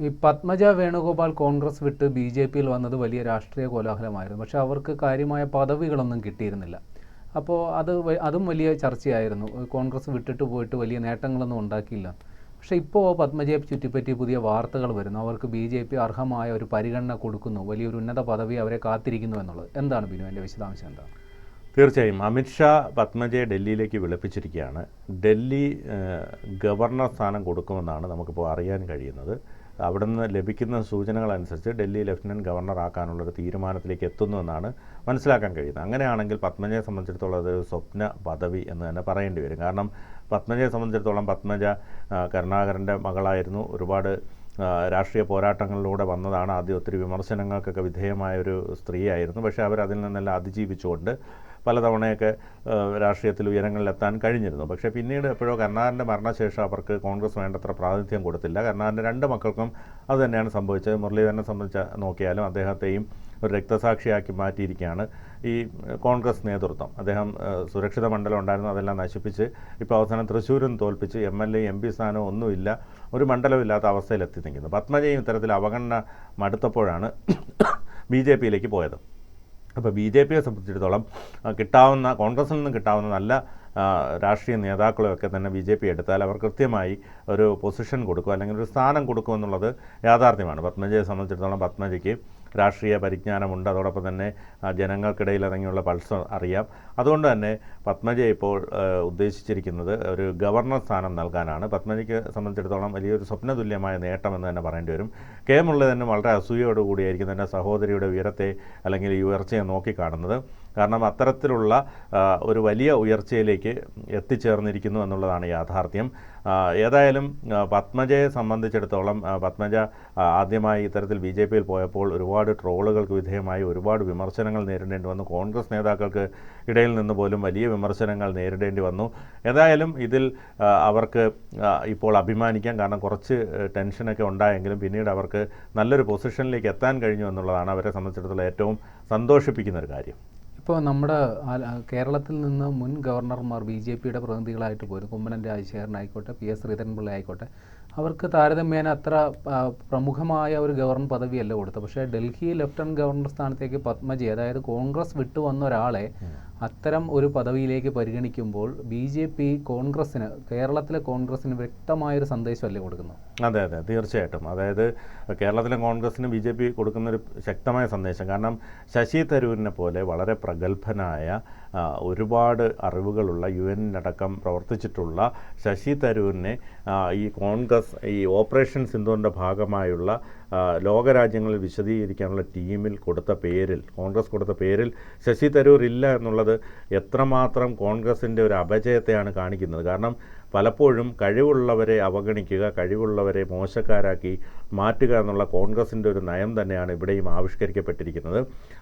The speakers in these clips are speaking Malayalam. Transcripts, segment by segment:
ഈ പത്മജ വേണുഗോപാൽ കോൺഗ്രസ് വിട്ട് ബി.ജെ.പിയിൽ വന്നത് വലിയ രാഷ്ട്രീയ കോലാഹലമായിരുന്നു. പക്ഷേ അവർക്ക് കാര്യമായ പദവികളൊന്നും കിട്ടിയിരുന്നില്ല. അപ്പോൾ അതും വലിയ ചർച്ചയായിരുന്നു. കോൺഗ്രസ് വിട്ടിട്ട് പോയിട്ട് വലിയ നേട്ടങ്ങളൊന്നും ഉണ്ടാക്കിയില്ല. പക്ഷേ ഇപ്പോൾ പത്മജയെ ചുറ്റിപ്പറ്റി പുതിയ വാർത്തകൾ വരുന്നു. അവർക്ക് ബി.ജെ.പി അർഹമായ ഒരു പരിഗണന കൊടുക്കുന്നു, വലിയൊരു ഉന്നത പദവി അവരെ കാത്തിരിക്കുന്നു എന്നുള്ളത്. എന്താണ് ബിനു, എൻ്റെ വിശദാംശം എന്താണ്? തീർച്ചയായും അമിത്ഷാ പത്മജയെ ഡൽഹിയിലേക്ക് വിളിപ്പിച്ചിരിക്കുകയാണ്. ഡൽഹി ഗവർണർ സ്ഥാനം കൊടുക്കുമെന്നാണ് നമുക്കിപ്പോൾ അറിയാൻ കഴിയുന്നത്. അവിടെ നിന്ന് ലഭിക്കുന്ന സൂചനകളനുസരിച്ച് ഡൽഹി ലഫ്റ്റനൻറ്റ് ഗവർണർ ആക്കാനുള്ളൊരു തീരുമാനത്തിലേക്ക് എത്തുന്നുവെന്നാണ് മനസ്സിലാക്കാൻ കഴിയുന്നത്. അങ്ങനെയാണെങ്കിൽ പത്മജയെ സംബന്ധിച്ചിടത്തോളം അത് സ്വപ്ന പദവി എന്ന് തന്നെ പറയേണ്ടി വരും. കാരണം പത്മജയെ സംബന്ധിച്ചിടത്തോളം പത്മജ കരുണാകരൻ്റെ മകളായിരുന്നു. ഒരുപാട് രാഷ്ട്രീയ പോരാട്ടങ്ങളിലൂടെ വന്നതാണ്. ആദ്യം ഒത്തിരി വിമർശനങ്ങൾക്കൊക്കെ വിധേയമായൊരു സ്ത്രീയായിരുന്നു. പക്ഷേ അവരതിൽ നിന്നെല്ലാം അതിജീവിച്ചുകൊണ്ട് പലതവണയൊക്കെ രാഷ്ട്രീയത്തിൽ ഉയരങ്ങളിലെത്താൻ കഴിഞ്ഞിരുന്നു. പക്ഷേ പിന്നീട് എപ്പോഴോ കരുണാകരൻ്റെ മരണശേഷം അവർക്ക് കോൺഗ്രസ് വേണ്ടത്ര പ്രാതിനിധ്യം കൊടുത്തില്ല. കരുണാകരൻ്റെ രണ്ട് മക്കൾക്കും അതുതന്നെയാണ് സംഭവിച്ചത്. മുരളീധരനെ സംബന്ധിച്ച് നോക്കിയാലും അദ്ദേഹത്തെയും ഒരു രക്തസാക്ഷിയാക്കി മാറ്റിയിരിക്കുകയാണ് ഈ കോൺഗ്രസ് നേതൃത്വം. അദ്ദേഹം സുരക്ഷിത മണ്ഡലം ഉണ്ടായിരുന്നു, അതെല്ലാം നശിപ്പിച്ച് ഇപ്പോൾ അവസാനം തൃശ്ശൂരും തോൽപ്പിച്ച് MLA MP സ്ഥാനവും ഒന്നുമില്ല, ഒരു മണ്ഡലമില്ലാത്ത അവസ്ഥയിലെത്തി നിൽക്കുന്നു. പത്മജയും ഇത്തരത്തിൽ അവഗണന മടുത്തപ്പോഴാണ് BJPയിലേക്ക് പോയത്. അപ്പോൾ BJPയെ സംബന്ധിച്ചിടത്തോളം കോൺഗ്രസിൽ നിന്ന് കിട്ടാവുന്ന നല്ല രാഷ്ട്രീയ നേതാക്കളെയൊക്കെ തന്നെ BJP എടുത്താൽ അവർ കൃത്യമായി ഒരു പൊസിഷൻ കൊടുക്കും, അല്ലെങ്കിൽ ഒരു സ്ഥാനം കൊടുക്കുമെന്നുള്ളത് യാഥാർത്ഥ്യമാണ്. പത്മജയെ സംബന്ധിച്ചിടത്തോളം പത്മജയ്ക്ക് രാഷ്ട്രീയ പരിജ്ഞാനമുണ്ട്, അതോടൊപ്പം തന്നെ ജനങ്ങൾക്കിടയിൽ ഇറങ്ങിയുള്ള പൾസ് അറിയാം. അതുകൊണ്ട് തന്നെ പത്മജയെ ഇപ്പോൾ ഉദ്ദേശിച്ചിരിക്കുന്നത് ഒരു ഗവർണർ സ്ഥാനം നൽകാനാണ്. പത്മജയ്ക്ക് സംബന്ധിച്ചിടത്തോളം വലിയൊരു സ്വപ്നതുല്യമായ നേട്ടമെന്ന് തന്നെ പറയേണ്ടി വരും. മുരളീധരൻ വളരെ അസൂയയോടുകൂടിയായിരിക്കും തൻ്റെ സഹോദരിയുടെ ഉയരത്തെ അല്ലെങ്കിൽ ഈ ഉയർച്ചയെ നോക്കിക്കാണുന്നത്. കാരണം അത്തരത്തിലുള്ള ഒരു വലിയ ഉയർച്ചയിലേക്ക് എത്തിച്ചേർന്നിരിക്കുന്നു എന്നുള്ളതാണ് യാഥാർത്ഥ്യം. ഏതായാലും പത്മജയെ സംബന്ധിച്ചിടത്തോളം പത്മജ ആദ്യമായി ഇത്തരത്തിൽ BJPയിൽ പോയപ്പോൾ ഒരുപാട് ട്രോളുകൾക്ക് വിധേയമായി ഒരുപാട് വിമർശനങ്ങൾ നേരിടേണ്ടി വന്നു. കോൺഗ്രസ് നേതാക്കൾക്ക് ഇടയിൽ നിന്ന് പോലും വലിയ വിമർശനങ്ങൾ നേരിടേണ്ടി വന്നു. ഏതായാലും ഇതിൽ അവർക്ക് ഇപ്പോൾ അഭിമാനിക്കാം. കാരണം കുറച്ച് ടെൻഷനൊക്കെ ഉണ്ടായെങ്കിലും പിന്നീട് അവർക്ക് നല്ലൊരു പൊസിഷനിലേക്ക് എത്താൻ കഴിഞ്ഞു എന്നുള്ളതാണ് അവരെ സംബന്ധിച്ചിടത്തോളം ഏറ്റവും സന്തോഷിപ്പിക്കുന്ന ഒരു കാര്യം. ഇപ്പോൾ നമ്മുടെ കേരളത്തിൽ നിന്ന് മുൻ ഗവർണർമാർ BJPയുടെ പ്രതിനിധികളായിട്ട് പോരും. കുമ്മനം രാജശേഖരൻ ആയിക്കോട്ടെ, PS ശ്രീധരൻപിള്ള ആയിക്കോട്ടെ, അവർക്ക് താരതമ്യേന അത്ര പ്രമുഖമായ ഒരു ഗവർണർ പദവിയല്ല കൊടുത്തത്. പക്ഷേ ഡൽഹി ലഫ്റ്റനൻറ്റ് ഗവർണർ സ്ഥാനത്തേക്ക് പത്മജി, അതായത് കോൺഗ്രസ് വിട്ടു വന്ന ഒരാളെ അത്തരം ഒരു പദവിയിലേക്ക് പരിഗണിക്കുമ്പോൾ BJP കോൺഗ്രസ്സിന്, കേരളത്തിലെ കോൺഗ്രസ്സിന് വ്യക്തമായൊരു സന്ദേശമല്ലേ കൊടുക്കുന്നത്? അതെ അതെ, തീർച്ചയായിട്ടും. അതായത് കേരളത്തിലെ കോൺഗ്രസ്സിന് BJP കൊടുക്കുന്നൊരു ശക്തമായ സന്ദേശം. കാരണം ശശി തരൂരിനെ പോലെ വളരെ പ്രഗത്ഭനായ ഒരുപാട് അറിവുകളുള്ള UN-അടക്കം പ്രവർത്തിച്ചിട്ടുള്ള ശശി തരൂരിനെ ഈ കോൺഗ്രസ് ഈ ഓപ്പറേഷൻ സിന്ദൂറിൻ്റെ ഭാഗമായുള്ള ലോകരാജ്യങ്ങളിൽ വിശദീകരിക്കാനുള്ള ടീമിൽ കോൺഗ്രസ് കൊടുത്ത പേരിൽ ശശി തരൂർ ഇല്ല എന്നുള്ളത് എത്രമാത്രം കോൺഗ്രസിൻ്റെ ഒരു അപജയത്തെയാണ് കാണിക്കുന്നത്. കാരണം പലപ്പോഴും കഴിവുള്ളവരെ അവഗണിക്കുക, കഴിവുള്ളവരെ മോശക്കാരാക്കി മാറ്റുക എന്നുള്ള കോൺഗ്രസിൻ്റെ ഒരു നയം തന്നെയാണ് ഇവിടെയും ആവിഷ്കരിക്കപ്പെട്ടിരിക്കുന്നത്.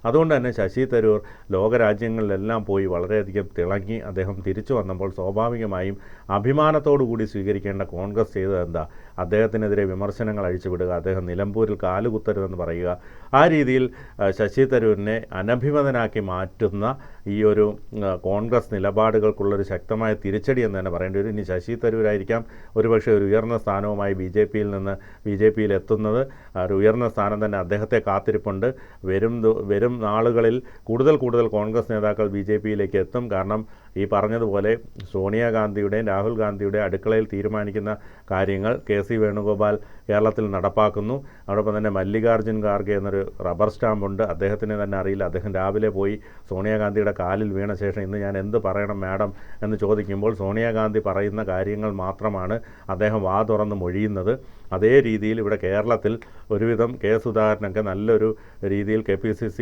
അതുകൊണ്ട് തന്നെ ശശി തരൂർ ലോകരാജ്യങ്ങളിലെല്ലാം പോയി വളരെയധികം തിളങ്ങി അദ്ദേഹം തിരിച്ചു വന്നപ്പോൾ സ്വാഭാവികമായും അഭിമാനത്തോടു കൂടി സ്വീകരിക്കേണ്ട കോൺഗ്രസ് ചെയ്തത് എന്താ? അദ്ദേഹത്തിനെതിരെ വിമർശനങ്ങൾ അഴിച്ചുവിടുക, അദ്ദേഹം നിലമ്പൂരിൽ കാലുകുത്തരുതെന്ന് പറയുക. ആ രീതിയിൽ ശശി തരൂരിനെ അനഭിമതനാക്കി മാറ്റുന്ന ഈ ഒരു കോൺഗ്രസ് നിലപാടുകൾക്കുള്ളൊരു ശക്തമായ തിരിച്ചടി എന്ന് തന്നെ പറയേണ്ടി വരും. ഇനി ശശി തരൂരായിരിക്കാം ഒരുപക്ഷെ ഒരു ഉയർന്ന സ്ഥാനവുമായി BJPയിൽ എത്തുന്നത്. ഒരു ഉയർന്ന സ്ഥാനം തന്നെ അദ്ദേഹത്തെ കാത്തിരിപ്പുണ്ട്. വരും നാളുകളിൽ കൂടുതൽ കോൺഗ്രസ് നേതാക്കൾ BJPയിലേക്ക് എത്തും. കാരണം ഈ പറഞ്ഞതുപോലെ സോണിയാഗാന്ധിയുടെയും രാഹുൽ ഗാന്ധിയുടെയും അടുക്കളയിൽ തീരുമാനിക്കുന്ന കാര്യങ്ങൾ KC വേണുഗോപാൽ കേരളത്തിൽ നടപ്പാക്കുന്നു. അതോടൊപ്പം തന്നെ മല്ലികാർജ്ജുൻ ഖാർഗെ എന്നൊരു റബ്ബർ സ്റ്റാമ്പുണ്ട്, അദ്ദേഹത്തിനെ തന്നെ അറിയില്ല. അദ്ദേഹം രാവിലെ പോയി സോണിയാഗാന്ധിയുടെ കാലിൽ വീണ ശേഷം ഇന്ന് ഞാൻ എന്ത് പറയണം മാഡം എന്ന് ചോദിക്കുമ്പോൾ സോണിയാഗാന്ധി പറയുന്ന കാര്യങ്ങൾ മാത്രമാണ് അദ്ദേഹം വാ തുറന്ന് മൊഴിയുന്നത്. അതേ രീതിയിൽ ഇവിടെ കേരളത്തിൽ ഒരുവിധം സുധാകരനൊക്കെ നല്ലൊരു രീതിയിൽ KPCC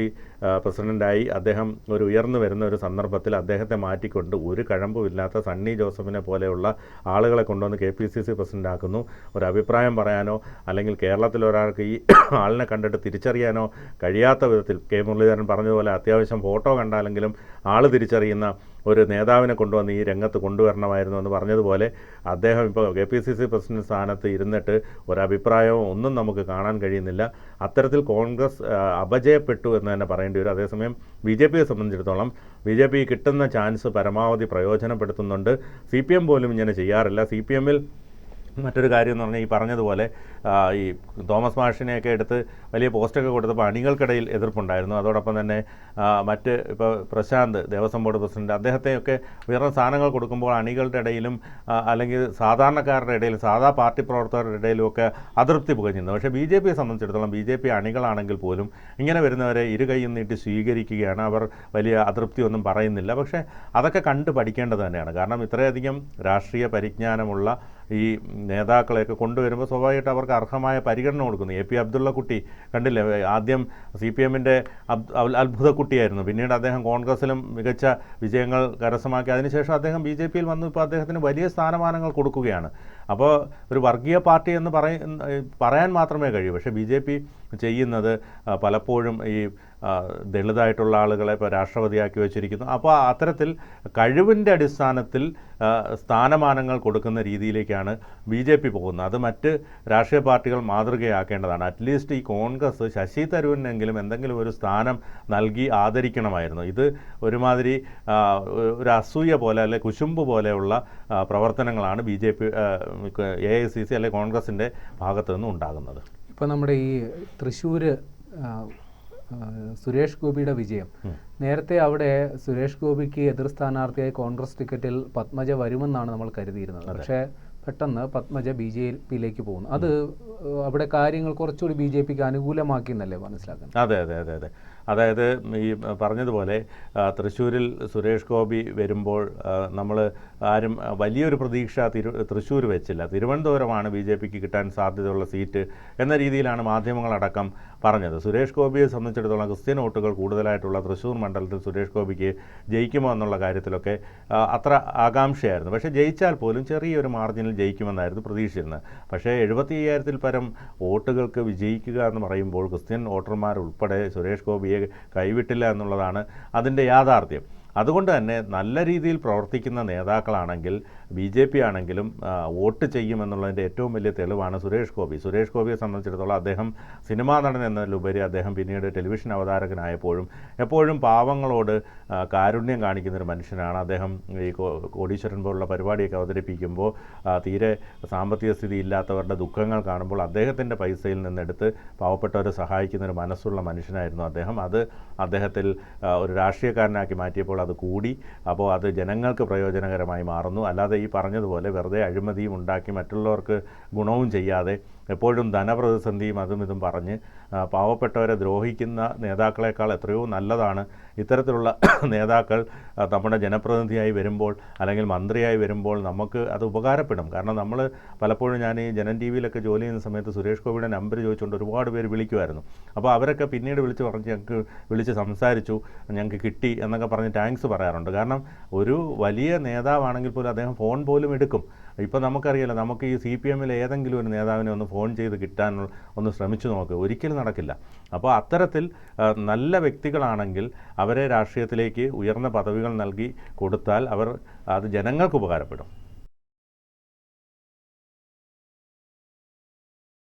പ്രസിഡൻ്റായി അദ്ദേഹം ഒരു ഉയർന്നു വരുന്ന ഒരു സന്ദർഭത്തിൽ അദ്ദേഹത്തെ മാറ്റിക്കൊണ്ട് ഒരു കഴമ്പുമില്ലാത്ത സണ്ണി ജോസഫിനെ പോലെയുള്ള ആളുകളെ കൊണ്ടുവന്ന് KPCC പ്രസിഡൻ്റാക്കുന്നു. ഒരു അഭിപ്രായം പറയാനോ അല്ലെങ്കിൽ കേരളത്തിൽ ഒരാൾക്ക് ഈ ആളിനെ കണ്ടിട്ട് തിരിച്ചറിയാനോ കഴിയാത്ത വിധത്തിൽ മുരളീധരൻ പറഞ്ഞതുപോലെ അത്യാവശ്യം ഫോട്ടോ കണ്ടാലെങ്കിലും ആൾ തിരിച്ചറിയുന്ന ഒരു നേതാവിനെ കൊണ്ടുവന്ന് ഈ രംഗത്ത് കൊണ്ടുവരണമായിരുന്നു എന്ന് പറഞ്ഞതുപോലെ അദ്ദേഹം ഇപ്പോൾ KPCC പ്രസിഡന്റ് സ്ഥാനത്ത് ഇരുന്നിട്ട് ഒരഭിപ്രായവും ഒന്നും നമുക്ക് കാണാൻ കഴിയുന്നില്ല. അത്തരത്തിൽ കോൺഗ്രസ് അപജയപ്പെട്ടു എന്ന് തന്നെ പറയേണ്ടി വരും. അതേസമയം BJPയെ സംബന്ധിച്ചിടത്തോളം BJP കിട്ടുന്ന ചാൻസ് പരമാവധി പ്രയോജനപ്പെടുത്തുന്നുണ്ട്. CPM പോലും ഇങ്ങനെ ചെയ്യാറില്ല. CPMൽ മറ്റൊരു കാര്യം എന്ന് പറഞ്ഞാൽ ഈ പറഞ്ഞതുപോലെ ഈ തോമസ് മാഷിനെയൊക്കെ എടുത്ത് വലിയ പോസ്റ്റൊക്കെ കൊടുത്തപ്പോൾ അണികൾക്കിടയിൽ എതിർപ്പുണ്ടായിരുന്നു. അതോടൊപ്പം തന്നെ മറ്റ് ഇപ്പോൾ പ്രശാന്ത് ദേവസ്വം ബോർഡ് പ്രസിഡന്റ് അദ്ദേഹത്തെയൊക്കെ ഉയർന്ന സ്ഥാനങ്ങൾ കൊടുക്കുമ്പോൾ അണികളുടെ ഇടയിലും അല്ലെങ്കിൽ സാധാരണക്കാരുടെ ഇടയിലും സാധാ പാർട്ടി പ്രവർത്തകരുടെ ഇടയിലും ഒക്കെ അതൃപ്തി പുകഞ്ഞിരുന്നു. പക്ഷേ ബി ജെ പിയെ സംബന്ധിച്ചിടത്തോളം ബി ജെ പി അണികളാണെങ്കിൽ പോലും ഇങ്ങനെ വരുന്നവരെ ഇരുകൈയും നീട്ടി സ്വീകരിക്കുകയാണ്. അവർ വലിയ അതൃപ്തിയൊന്നും പറയുന്നില്ല. പക്ഷേ അതൊക്കെ കണ്ട് പഠിക്കേണ്ടത് തന്നെയാണ്. കാരണം ഇത്രയധികം രാഷ്ട്രീയ പരിജ്ഞാനമുള്ള ഈ നേതാക്കളെയൊക്കെ കൊണ്ടുവരുമ്പോൾ സ്വാഭാവികമായിട്ട് അവർക്ക് അർഹമായ പരിഗണന കൊടുക്കുന്നു. എ പി അബ്ദുള്ള കുട്ടി കണ്ടില്ലേ, ആദ്യം CPM-ൻ്റെ അത്ഭുതക്കുട്ടിയായിരുന്നു. പിന്നീട് അദ്ദേഹം കോൺഗ്രസിലും മികച്ച വിജയങ്ങൾ കരസ്ഥമാക്കി. അതിനുശേഷം അദ്ദേഹം BJP-യിൽ വന്നു. ഇപ്പോൾ അദ്ദേഹത്തിന് വലിയ സ്ഥാനമാനങ്ങൾ കൊടുക്കുകയാണ്. അപ്പോൾ ഒരു വർഗീയ പാർട്ടി എന്ന് പറയാൻ മാത്രമേ കഴിയൂ. പക്ഷേ BJP ചെയ്യുന്നത് പലപ്പോഴും ഈ ദളിതായിട്ടുള്ള ആളുകളെ ഇപ്പോൾ രാഷ്ട്രപതിയാക്കി വെച്ചിരിക്കുന്നു. അപ്പോൾ അത്തരത്തിൽ കഴിവിൻ്റെ അടിസ്ഥാനത്തിൽ സ്ഥാനമാനങ്ങൾ കൊടുക്കുന്ന രീതിയിലേക്കാണ് BJP പോകുന്നത്. അത് മറ്റ് രാഷ്ട്രീയ പാർട്ടികൾ മാതൃകയാക്കേണ്ടതാണ്. അറ്റ്ലീസ്റ്റ് ഈ കോൺഗ്രസ് ശശി തരൂരിനെങ്കിലും എന്തെങ്കിലും ഒരു സ്ഥാനം നൽകി ആദരിക്കണമായിരുന്നു. ഇത് ഒരുമാതിരി ഒരു അസൂയ പോലെ അല്ലെ കുശുമ്പ് പോലെയുള്ള പ്രവർത്തനങ്ങളാണ് BJP AICC അല്ലെ കോൺഗ്രസിൻ്റെ ഭാഗത്തു നിന്നും ഉണ്ടാകുന്നത്. ഇപ്പോൾ നമ്മുടെ ഈ തൃശ്ശൂർ സുരേഷ് ഗോപിയുടെ വിജയം, നേരത്തെ അവിടെ സുരേഷ് ഗോപിക്ക് എതിർ സ്ഥാനാർത്ഥിയായി കോൺഗ്രസ് ടിക്കറ്റിൽ പത്മജ വരുമെന്നാണ് നമ്മൾ കരുതിയിരുന്നത്. പക്ഷേ പെട്ടെന്ന് പത്മജ BJP-യിലേക്ക് പോകുന്നു. അത് അവിടെ കാര്യങ്ങൾ കുറച്ചുകൂടി BJP-ക്ക് അനുകൂലമാക്കി എന്നല്ലേ മനസ്സിലാക്കുന്നത്? അതെ അതെ അതെ അതെ അതായത് ഈ പറഞ്ഞതുപോലെ തൃശ്ശൂരിൽ സുരേഷ് ഗോപി വരുമ്പോൾ നമ്മൾ ആരും വലിയൊരു പ്രതീക്ഷ തൃശ്ശൂർ വെച്ചില്ല. തിരുവനന്തപുരമാണ് BJP-ക്ക് കിട്ടാൻ സാധ്യതയുള്ള സീറ്റ് എന്ന രീതിയിലാണ് മാധ്യമങ്ങളടക്കം പറഞ്ഞത്. സുരേഷ് ഗോപിയെ സംബന്ധിച്ചിടത്തോളം ക്രിസ്ത്യൻ വോട്ടുകൾ കൂടുതലായിട്ടുള്ള തൃശ്ശൂർ മണ്ഡലത്തിൽ സുരേഷ് ഗോപിക്ക് ജയിക്കുമോ എന്നുള്ള കാര്യത്തിലൊക്കെ അത്ര ആകാംക്ഷയായിരുന്നു. പക്ഷേ ജയിച്ചാൽ പോലും ചെറിയൊരു മാർജിനിൽ ജയിക്കുമെന്നായിരുന്നു പ്രതീക്ഷിച്ചിരുന്നത്. പക്ഷേ 75,000-ൽ പരം വോട്ടുകൾക്ക് വിജയിക്കുക എന്ന് പറയുമ്പോൾ ക്രിസ്ത്യൻ വോട്ടർമാർ ഉൾപ്പെടെ സുരേഷ് ഗോപിയെ കൈവിട്ടില്ല എന്നുള്ളതാണ് അതിൻ്റെ യാഥാർത്ഥ്യം. അതുകൊണ്ട് തന്നെ നല്ല രീതിയിൽ പ്രവർത്തിക്കുന്ന നേതാക്കളാണെങ്കിൽ BJP ആണെങ്കിലും വോട്ട് ചെയ്യുമെന്നുള്ളതിൻ്റെ ഏറ്റവും വലിയ തെളിവാണ് സുരേഷ് ഗോപി. സുരേഷ് ഗോപിയെ സംബന്ധിച്ചിടത്തോളം അദ്ദേഹം സിനിമാ നടൻ എന്നതിലുപരി അദ്ദേഹം പിന്നീട് ടെലിവിഷൻ അവതാരകനായപ്പോഴും എപ്പോഴും പാവങ്ങളോട് കാരുണ്യം കാണിക്കുന്നൊരു മനുഷ്യനാണ്. അദ്ദേഹം ഈ കോടീശ്വരൻ പോലുള്ള പരിപാടിയൊക്കെ അവതരിപ്പിക്കുമ്പോൾ തീരെ സാമ്പത്തിക സ്ഥിതി ഇല്ലാത്തവരുടെ ദുഃഖങ്ങൾ കാണുമ്പോൾ അദ്ദേഹത്തിൻ്റെ പൈസയിൽ നിന്നെടുത്ത് പാവപ്പെട്ടവരെ സഹായിക്കുന്നൊരു മനസ്സുള്ള മനുഷ്യനായിരുന്നു അദ്ദേഹം. അത് അദ്ദേഹത്തിൽ ഒരു രാഷ്ട്രീയക്കാരനാക്കി മാറ്റിയപ്പോൾ അത് കൂടി. അപ്പോൾ അത് ജനങ്ങൾക്ക് പ്രയോജനകരമായി മാറുന്നു. അല്ലാതെ ഈ പറഞ്ഞതുപോലെ വെറുതെ അഴിമതിയും ഉണ്ടാക്കി മറ്റുള്ളവർക്ക് ഗുണവും ചെയ്യാതെ എപ്പോഴും ധനപ്രതിസന്ധിയും അതും ഇതും പറഞ്ഞ് പാവപ്പെട്ടവരെ ദ്രോഹിക്കുന്ന നേതാക്കളെക്കാൾ എത്രയോ നല്ലതാണ് ഇത്തരത്തിലുള്ള നേതാക്കൾ നമ്മുടെ ജനപ്രതിനിധിയായി വരുമ്പോൾ അല്ലെങ്കിൽ മന്ത്രിയായി വരുമ്പോൾ നമുക്ക് അത് ഉപകാരപ്പെടും. കാരണം നമ്മൾ പലപ്പോഴും ഞാൻ ഈ ജനൻ TV-യിലൊക്കെ ജോലി ചെയ്യുന്ന സമയത്ത് സുരേഷ് ഗോപിയുടെ നമ്പർ ചോദിച്ചുകൊണ്ട് ഒരുപാട് പേര് വിളിക്കുമായിരുന്നു. അപ്പോൾ അവരൊക്കെ പിന്നീട് ഞങ്ങൾക്ക് വിളിച്ച് സംസാരിച്ചു, ഞങ്ങൾക്ക് കിട്ടി എന്നൊക്കെ പറഞ്ഞ് താങ്ക്സ് പറയാറുണ്ട്. കാരണം ഒരു വലിയ നേതാവാണെങ്കിൽ പോലും അദ്ദേഹം ഫോൺ പോലും എടുക്കും. ഇപ്പോൾ നമുക്കറിയാലോ, നമുക്ക് ഈ CPM-ൽ ഏതെങ്കിലും ഒരു നേതാവിനെ ഒന്ന് ഫോൺ ചെയ്ത് കിട്ടാൻ ഒന്ന് ശ്രമിച്ചു നോക്ക്, ഒരിക്കലും നടക്കില്ല. അപ്പോൾ അത്തരത്തിൽ നല്ല വ്യക്തികളാണെങ്കിൽ അവരെ രാഷ്ട്രീയത്തിലേക്ക് ഉയർന്ന പദവികൾ നൽകി കൊടുത്താൽ അത് ജനങ്ങൾക്ക് ഉപകാരപ്പെടും.